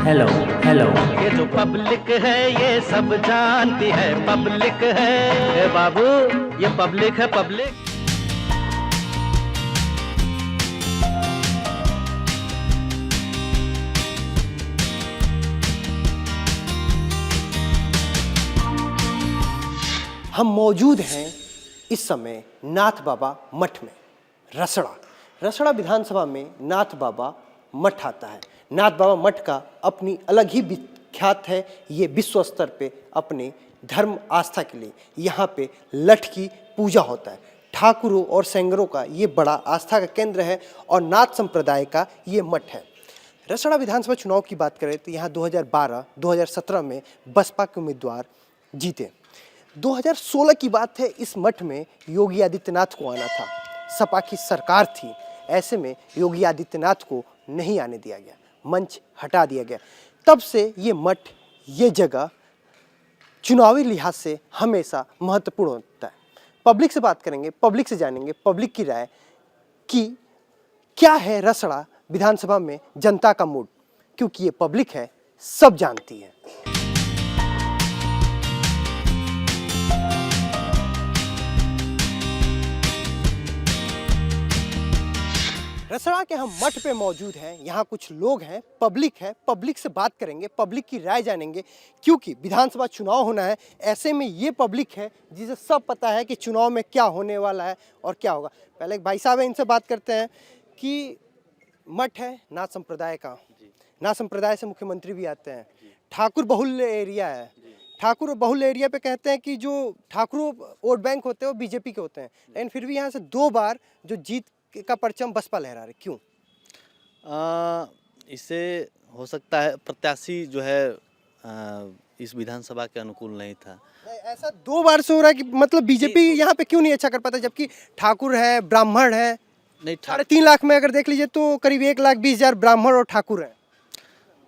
Hello hello. ये जो public है ये सब जानती है, पब्लिक है ए बाबू, ये पब्लिक है पब्लिक। हम मौजूद हैं इस समय नाथ बाबा मठ में। रसड़ा विधानसभा में नाथ बाबा मठ आता है। नाथ बाबा मठ का अपनी अलग ही विख्यात है। ये विश्व स्तर पे अपने धर्म आस्था के लिए यहाँ पे लठ की पूजा होता है। ठाकुरों और सेंगरों का ये बड़ा आस्था का केंद्र है और नाथ संप्रदाय का ये मठ है। रसड़ा विधानसभा चुनाव की बात करें तो यहाँ 2012-2017 में बसपा के उम्मीदवार जीते। 2016 की बात है, इस मठ में योगी आदित्यनाथ को आना था। सपा की सरकार थी, ऐसे में योगी आदित्यनाथ को नहीं आने दिया गया, मंच हटा दिया गया। तब से ये मठ, ये जगह चुनावी लिहाज से हमेशा महत्वपूर्ण होता है। पब्लिक से बात करेंगे, पब्लिक से जानेंगे पब्लिक की राय कि क्या है रसड़ा विधानसभा में जनता का मूड, क्योंकि ये पब्लिक है, सब जानती है। रसड़ा के हम मठ पे मौजूद हैं। यहाँ कुछ लोग हैं, पब्लिक है, पब्लिक से बात करेंगे, पब्लिक की राय जानेंगे, क्योंकि विधानसभा चुनाव होना है। ऐसे में ये पब्लिक है जिसे सब पता है कि चुनाव में क्या होने वाला है और क्या होगा। पहले एक भाई साहब है, इनसे बात करते हैं कि मठ है नाथ संप्रदाय का, नाथ संप्रदाय से मुख्यमंत्री भी आते हैं। ठाकुर बहुल्य एरिया है। ठाकुर बहुल्य एरिया पे कहते हैं कि जो ठाकुरों वोट बैंक होते हैं वो बीजेपी के होते हैं, लेकिन फिर भी यहाँ से 2 बार जो जीत का परचम बसपा लहरा रहे, क्यों? इससे हो सकता है प्रत्याशी जो है इस विधानसभा के अनुकूल नहीं था। ऐसा 2 बार से हो रहा है कि मतलब बीजेपी यहाँ पे क्यों नहीं अच्छा कर पाता, जबकि ठाकुर है, ब्राह्मण है। नहीं, 3.5 लाख में अगर देख लीजिए तो करीब 1,20,000 ब्राह्मण और ठाकुर है।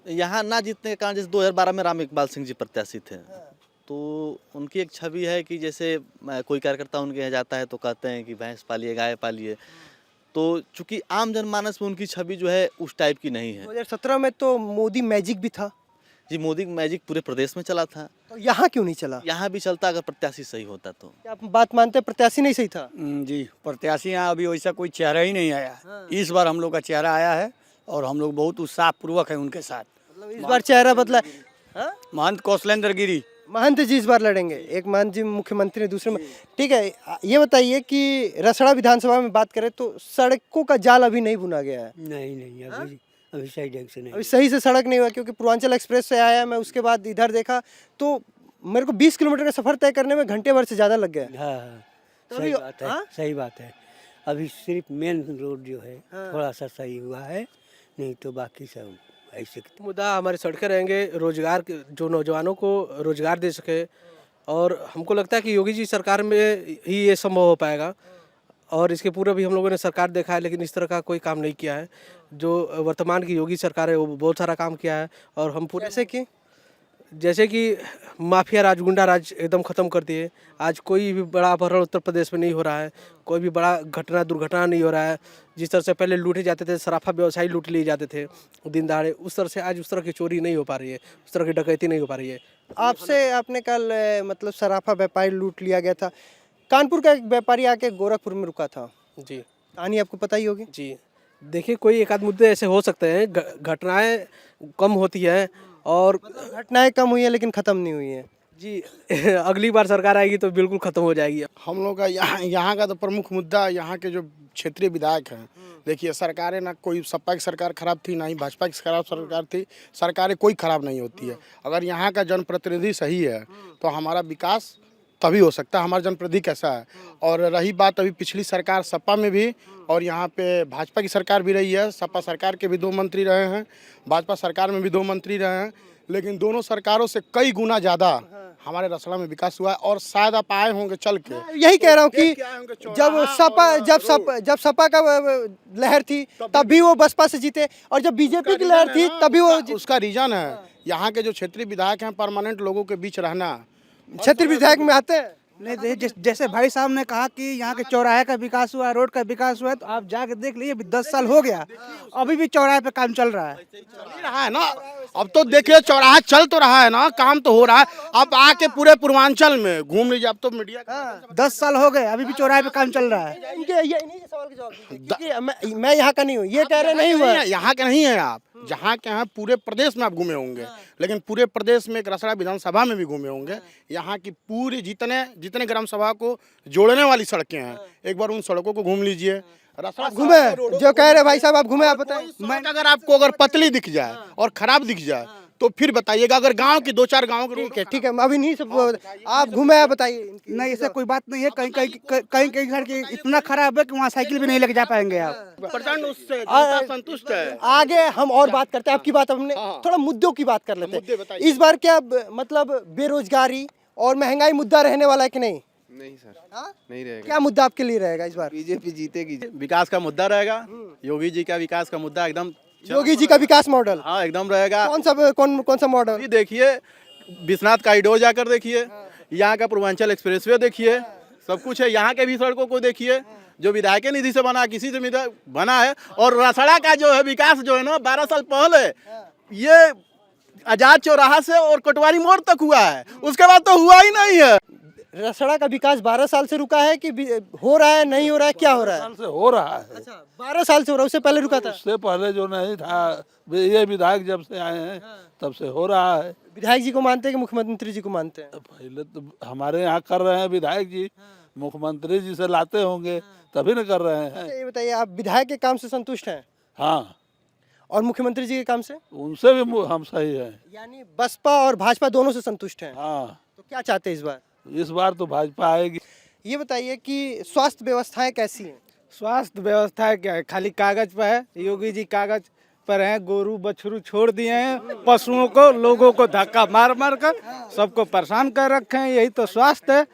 यहाँ ना जीतने के कारण, जैसे 2012 में राम इकबाल सिंह जी प्रत्याशी थे, तो उनकी एक छवि है कि जैसे कोई कार्यकर्ता उनके यहाँ जाता है तो कहते हैं कि भैंस पालिए, गाय पालिए। तो चूंकि आम जनमानस में उनकी छवि जो है उस टाइप की नहीं है। 2017 में तो मोदी मैजिक भी था। जी, मोदी मैजिक पूरे प्रदेश में चला था, तो यहाँ क्यों नहीं चला? यहाँ भी चलता अगर प्रत्याशी सही होता तो। क्या आप बात मानते हैं प्रत्याशी नहीं सही था? जी, प्रत्याशी यहाँ अभी वैसा कोई चेहरा ही नहीं आया। इस बार हम लोग का चेहरा आया है और हम लोग बहुत उत्साहपूर्वक है उनके साथ। मतलब इस बार चेहरा बदला। महंत कौशलेंद्र गिरी, महंत जी इस बार लड़ेंगे। एक महंत जी मुख्यमंत्री, दूसरे में ठीक है। ये बताइए कि रसड़ा विधानसभा में बात करें तो सड़कों का जाल अभी नहीं बुना गया है। नहीं अभी सही ढंग से नहीं, अभी सही से सड़क नहीं हुआ, क्योंकि पूर्वांचल एक्सप्रेस से आया मैं, उसके बाद इधर देखा तो मेरे को 20 किलोमीटर का सफर तय करने में घंटे भर से ज्यादा लग गया। हाँ, तो सही अभी- बात है, हाँ? सही बात है। अभी सिर्फ मेन रोड जो है थोड़ा सा सही हुआ है, नहीं तो बाकी सब ऐसे। मुद्दा हमारे सड़कें रहेंगे, रोजगार जो नौजवानों को रोजगार दे सके, और हमको लगता है कि योगी जी सरकार में ही ये संभव हो पाएगा। और इसके पूर्व भी हम लोगों ने सरकार देखा है, लेकिन इस तरह का कोई काम नहीं किया है। जो वर्तमान की योगी सरकार है वो बहुत सारा काम किया है। और हम पूरे जैसे कि माफिया राज, गुंडा राज एकदम ख़त्म कर दिए। आज कोई भी बड़ा अपहरण उत्तर प्रदेश में नहीं हो रहा है, कोई भी बड़ा दुर्घटना नहीं हो रहा है। जिस तरह से पहले लूटे जाते थे, सराफा व्यवसायी लूट लिए जाते थे दिन दहाड़े, उस तरह से आज उस तरह की चोरी नहीं हो पा रही है, उस तरह की डकैती नहीं हो पा रही है। आपने कल मतलब सराफा व्यापारी लूट लिया गया था। कानपुर का एक व्यापारी आके गोरखपुर में रुका था। जी, कहानी आपको पता ही होगी। जी, देखिए कोई एक आध मुद्दे ऐसे हो सकते हैं, घटनाएं कम होती हैं और घटनाएं कम हुई है लेकिन खत्म नहीं हुई है। जी अगली बार सरकार आएगी तो बिल्कुल खत्म हो जाएगी। हम लोग का यहाँ का तो प्रमुख मुद्दा यहाँ के जो क्षेत्रीय विधायक हैं। देखिए, सरकारें ना कोई सपा की सरकार खराब थी, ना ही भाजपा की खराब सरकार थी। सरकारें कोई खराब नहीं होती है। अगर यहाँ का जनप्रतिनिधि सही है तो हमारा विकास तभी हो सकता है। हमारा जनप्रतिनिधि कैसा है। और रही बात अभी पिछली सरकार सपा में भी, और यहाँ पे भाजपा की सरकार भी रही है। सपा सरकार के भी 2 मंत्री रहे हैं, भाजपा सरकार में भी 2 मंत्री रहे हैं, लेकिन दोनों सरकारों से कई गुना ज़्यादा हमारे रसड़ा में विकास हुआ है। और शायद आप आए होंगे चल के, यही कह रहा हूँ कि जब सपा का लहर थी तब भी वो बसपा से जीते, और जब बीजेपी की लहर थी तभी वो उसका रीजन है यहाँ के जो क्षेत्रीय विधायक हैं, परमानेंट लोगों के बीच रहना। क्षेत्रीय विधायक में आते हैं। नहीं जैसे भाई साहब ने कहा कि यहाँ के चौराहे का विकास हुआ, रोड का विकास हुआ है, तो आप जाके देख लीजिए, अभी 10 साल हो गया, अभी भी चौराहे पे काम चल रहा है। चल ही रहा है ना। अब तो देखिए चौराहा चल तो रहा है ना, काम तो हो रहा है। अब आके पूरे पूर्वांचल में घूम लीजिए, अब तो मीडिया 10 साल हो गए, अभी भी चौराहे पे काम चल रहा है। इनके ये इन्हीं के सवाल के जवाब दीजिए, क्योंकि मैं यहाँ का नहीं हूँ, ये कह रहे नहीं हुआ। यहाँ के नहीं है आप, जहाँ के हैं पूरे प्रदेश में आप घूमे होंगे, लेकिन पूरे प्रदेश में एक रसड़ा विधानसभा में भी घूमे होंगे। यहाँ की पूरी जितने ग्राम सभा को जोड़ने वाली सड़कें हैं, एक बार उन सड़कों को घूम लीजिए। रसड़ा घूमे जो कह रहे भाई साहब, आप घूमे, आप बताएं। सड़क अगर आपको अगर पतली दिख जाए और खराब दिख जाए तो फिर बताइएगा। अगर गांव की 2-4 गांव के रोड ठीक है, अब इन्हीं सब आप घूमे, आप बताइए। नहीं, ऐसा कोई बात नहीं है। कहीं घर के इतना खराब है कि वहाँ साइकिल भी नहीं लेके जा पाएंगे आप। प्रचंड उससे जनता संतुष्ट है। आगे हम और बात करते हैं, आपकी बात हमने थोड़ा मुद्दों की बात कर लेते मुद्दे हैं। बताइए। इस बार क्या मतलब बेरोजगारी और महंगाई मुद्दा रहने वाला है कि नहीं? नहीं सर, नहीं रहेगा। क्या मुद्दा आपके लिए रहेगा इस बार? बीजेपी जीतेगी। विकास का मुद्दा रहेगा, योगी जी का विकास का मुद्दा एकदम योगी जी का विकास मॉडल हाँ एकदम रहेगा। कौन सा मॉडल? ये देखिए, विश्वनाथ कॉरिडोर जाकर देखिए, यहाँ का पूर्वांचल एक्सप्रेसवे देखिए, सब कुछ है। यहाँ के भी सड़कों को देखिए, जो विधायक निधि से बना, किसी से बना है। और रसड़ा का जो है विकास जो है ना, 12 साल पहले ये आजाद चौराहा से और कटवारी मोड़ तक हुआ है, उसके बाद तो हुआ ही नहीं है। रसड़ा का विकास 12 साल से रुका है कि हो रहा है, नहीं हो रहा है, क्या हो रहा है? साल से हो रहा है। अच्छा, 12 साल से हो रहा है, उससे पहले रुका था? उससे पहले जो नहीं था, ये विधायक जब से आए हैं तब से हो रहा है। विधायक जी को मानते हैं कि मुख्यमंत्री जी को मानते हैं? पहले तो हमारे यहाँ कर रहे हैं विधायक जी, मुख्यमंत्री जी से लाते होंगे तभी न कर रहे हैं। अच्छा, ये बताइए, आप विधायक के काम से संतुष्ट हैं हाँ, और मुख्यमंत्री जी के काम से? उनसे भी हम सही हैं। यानी बसपा और भाजपा दोनों से संतुष्ट हैं। हाँ, तो क्या चाहते हैं इस बार? इस बार तो भाजपा आएगी। ये बताइए कि स्वास्थ्य व्यवस्थाएं कैसी हैं? स्वास्थ्य व्यवस्था क्या है, खाली कागज पर है। योगी जी कागज पर हैं, गोरू बछरू छोड़ दिए हैं, पशुओं को, लोगों को धक्का मार मार कर सबको परेशान कर रखे हैं। यही तो स्वास्थ्य है।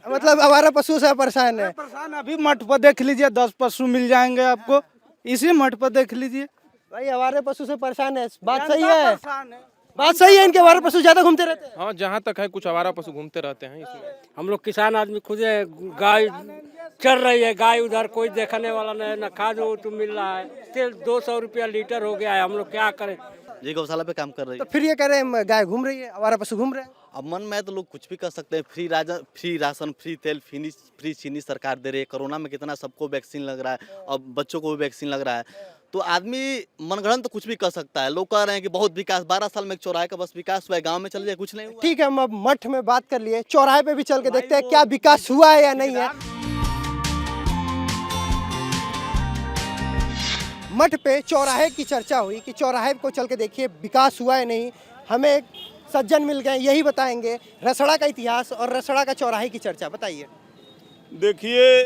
मतलब हमारा पशु से परेशान है। परेशान अभी मठ पर देख लीजिए, 10 पशु मिल जाएंगे आपको, इसी मठ पर देख लीजिए। भाई हमारे पशु से परेशान है, बात सही है? बात सही है, इनके हमारे पशु ज्यादा घूमते रहते हैं। हाँ, जहाँ तक है कुछ आवारा पशु घूमते रहते हैं इसमें। हम लोग किसान आदमी खुद है, गाय चल रही है, गाय उधर कोई देखने वाला नहीं, न खाद वो तो मिल रहा है, तेल 200 रुपया लीटर हो गया है, हम लोग क्या करें? ये गौशाला पे काम कर रही तो है। फिर ये कह रहे हैं गाय घूम रही है, हमारा पशु घूम रहे हैं। अब मन में तो लोग कुछ भी कर सकते हैं। फ्री राशन, फ्री तेल, फ्री चीनी सरकार दे रही है। कोरोना में कितना सबको वैक्सीन लग रहा है, अब बच्चों को भी वैक्सीन लग रहा है। तो आदमी मनगढ़ंत तो कुछ भी कर सकता है। लोग कह रहे हैं कि बहुत विकास, 12 साल में एक चौराहे का बस विकास हुआ है, गाँव में चल जाए कुछ नहीं हुआ। ठीक है, हम अब मठ में बात कर लिए, चौराहे पे भी चल के देखते हैं क्या विकास हुआ है या नहीं है। मठ पे चौराहे की चर्चा हुई कि चौराहे को चल के देखिए विकास हुआ है नहीं। हमें एक सज्जन मिल गए, यही बताएंगे रसड़ा का इतिहास और रसड़ा का चौराहे की चर्चा। बताइए। देखिए,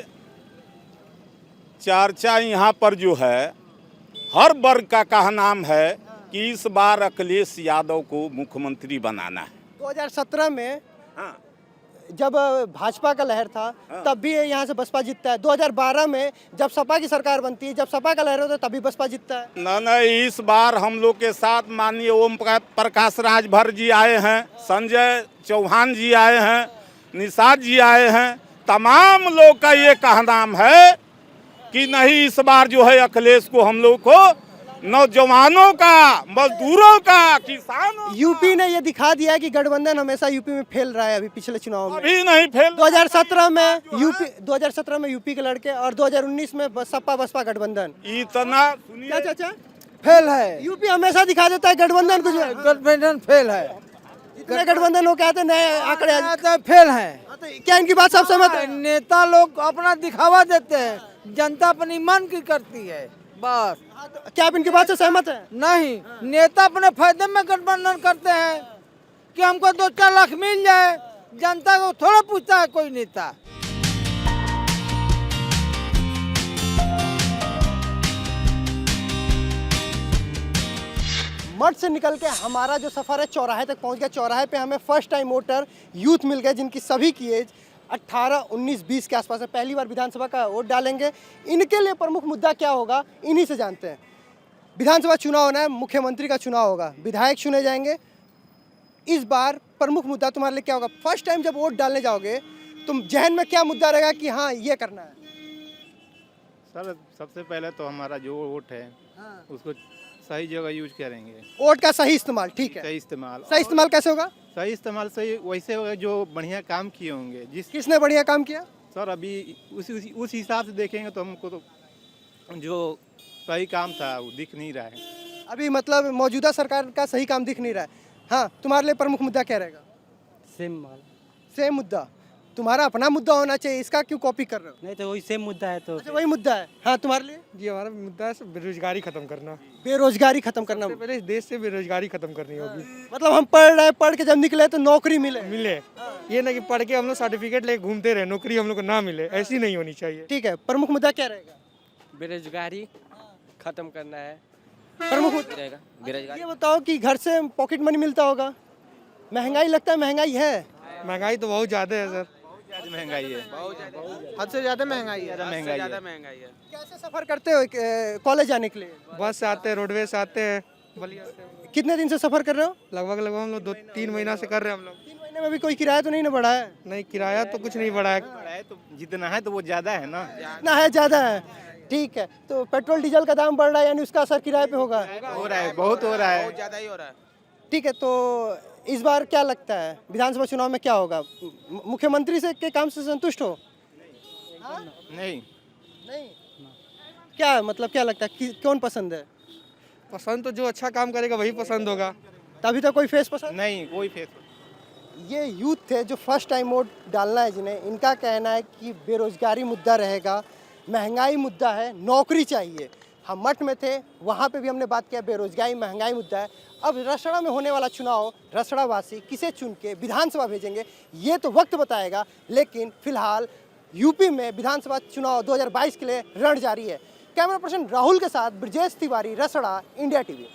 चर्चा यहाँ पर जो है हर वर्ग का कहनाम है कि इस बार अखिलेश यादव को मुख्यमंत्री बनाना है। 2017 में हाँ। जब भाजपा का लहर था तब भी यहाँ से बसपा जीतता है। 2012 में जब सपा की सरकार बनती है, जब सपा का लहर होता है तभी बसपा जीतता है। नहीं, इस बार हम लोग के साथ माननीय ओम प्रकाश राजभर जी आए हैं, संजय चौहान जी आए हैं, निषाद जी आए हैं। तमाम लोग का ये कहनाम है कि नहीं, इस बार जो है अखिलेश को हम लोग को, नौजवानों का, मजदूरों का, किसानों। यूपी ने ये दिखा दिया है कि गठबंधन हमेशा यूपी में फेल रहा है। अभी पिछले चुनाव में अभी नहीं फेल। 2017 में यूपी के लड़के और 2019 में सपा बसपा गठबंधन। इतना क्या चाचा फेल है। यूपी हमेशा दिखा देता है गठबंधन कुछ, गठबंधन फेल है। इतने गठबंधन हो के आते नए आंकड़े आ जाते हैं। फेल है। तो क्या इनकी बात सब सहमत है? नेता लोग अपना दिखावा देते हैं, जनता अपनी मन की करती है बस। क्या आप इनकी बात से सहमत है? नहीं, नेता अपने फायदे में गठबंधन करते हैं कि हमको 2-4 लाख मिल जाए, जनता को थोड़ा पूछता है कोई नेता। मठ से निकल के हमारा जो सफ़र है चौराहे तक पहुंच गया। चौराहे पे हमें फर्स्ट टाइम वोटर यूथ मिल गए, जिनकी सभी की एज 18, 19, 20 के आसपास है। पहली बार विधानसभा का वोट डालेंगे। इनके लिए प्रमुख मुद्दा क्या होगा, इन्हीं से जानते हैं। विधानसभा चुनाव होना है, मुख्यमंत्री का चुनाव होगा, विधायक चुने जाएंगे। इस बार प्रमुख मुद्दा तुम्हारे लिए क्या होगा? फर्स्ट टाइम जब वोट डालने जाओगे तुम जहन में क्या मुद्दा रहेगा कि हाँ ये करना है? सर सबसे पहले तो हमारा जो वोट है उसको सही जगह यूज करेंगे, वोट का सही इस्तेमाल, ठीक है। सही इस्तेमाल। सही इस्तेमाल कैसे होगा? सही इस्तेमाल सही वैसे होगा जो बढ़िया काम किए होंगे। किसने बढ़िया काम किया? सर अभी उस हिसाब से देखेंगे तो हमको तो जो सही काम था वो दिख नहीं रहा है अभी, मतलब मौजूदा सरकार का सही काम दिख नहीं रहा है। हाँ, तुम्हारे लिए प्रमुख मुद्दा क्या रहेगा? सेम मुद्दा। तुम्हारा अपना मुद्दा होना चाहिए, इसका क्यों कॉपी कर रहे हो? नहीं तो वही सेम मुद्दा है तो अच्छा, वही मुद्दा है। हाँ, तुम्हारे लिए? जी हमारा मुद्दा है बेरोजगारी खत्म करना। बेरोजगारी खत्म करना। सबसे पहले देश से बेरोजगारी खत्म करनी होगी। मतलब हम पढ़ रहे हैं, पढ़ के जब निकले तो नौकरी मिले। ये ना कि पढ़ के हम लोग सर्टिफिकेट लेके घूमते रहे, नौकरी हम लोग को ना मिले, ऐसी नहीं होनी चाहिए। ठीक है, प्रमुख मुद्दा क्या रहेगा? बेरोजगारी खत्म करना है। प्रमुख मुद्दा रहेगा बेरोजगारी। ये बताओ कि घर से पॉकेट मनी मिलता होगा, महंगाई लगता है, महंगाई है? महंगाई तो बहुत ज्यादा है सर, महंगाई है, हद से ज्यादा महंगाई है। महंगाई है। कैसे सफर करते हो कॉलेज जाने के लिए? बस से आते हैं, रोडवेज से आते हैं, बलिया से। कितने दिन से सफर कर रहे हो? लगभग हम लोग 2-3 महीना से कर रहे हैं हम लोग। 3 महीने में भी कोई किराया तो नहीं ना बढ़ा है? नहीं, किराया तो कुछ नहीं बढ़ा है। तो जितना है तो वो ज्यादा है ना, इतना है, ज्यादा है। ठीक है, तो पेट्रोल डीजल का दाम बढ़ रहा है, यानी उसका असर किराए पे होगा? हो रहा है, बहुत हो रहा है, ज्यादा ही हो रहा है। ठीक है, तो इस बार क्या लगता है विधानसभा चुनाव में क्या होगा? मुख्यमंत्री से के काम से संतुष्ट हो? नहीं नहीं। क्या मतलब, क्या लगता है कौन पसंद है? पसंद तो जो अच्छा काम करेगा वही पसंद होगा। तभी तो कोई फेस पसंद नहीं कोई फेस। ये यूथ थे जो फर्स्ट टाइम वोट डालना है जिन्हें, इनका कहना है कि बेरोजगारी मुद्दा रहेगा, महंगाई मुद्दा है, नौकरी चाहिए। हम मठ में थे, वहाँ पे भी हमने बात किया, बेरोजगारी महंगाई मुद्दा है। अब रसड़ा में होने वाला चुनाव रसड़ावासी किसे चुन के विधानसभा भेजेंगे ये तो वक्त बताएगा, लेकिन फिलहाल यूपी में विधानसभा चुनाव 2022 के लिए रण जारी है। कैमरा पर्सन राहुल के साथ ब्रजेश तिवारी, रसड़ा, इंडिया टीवी।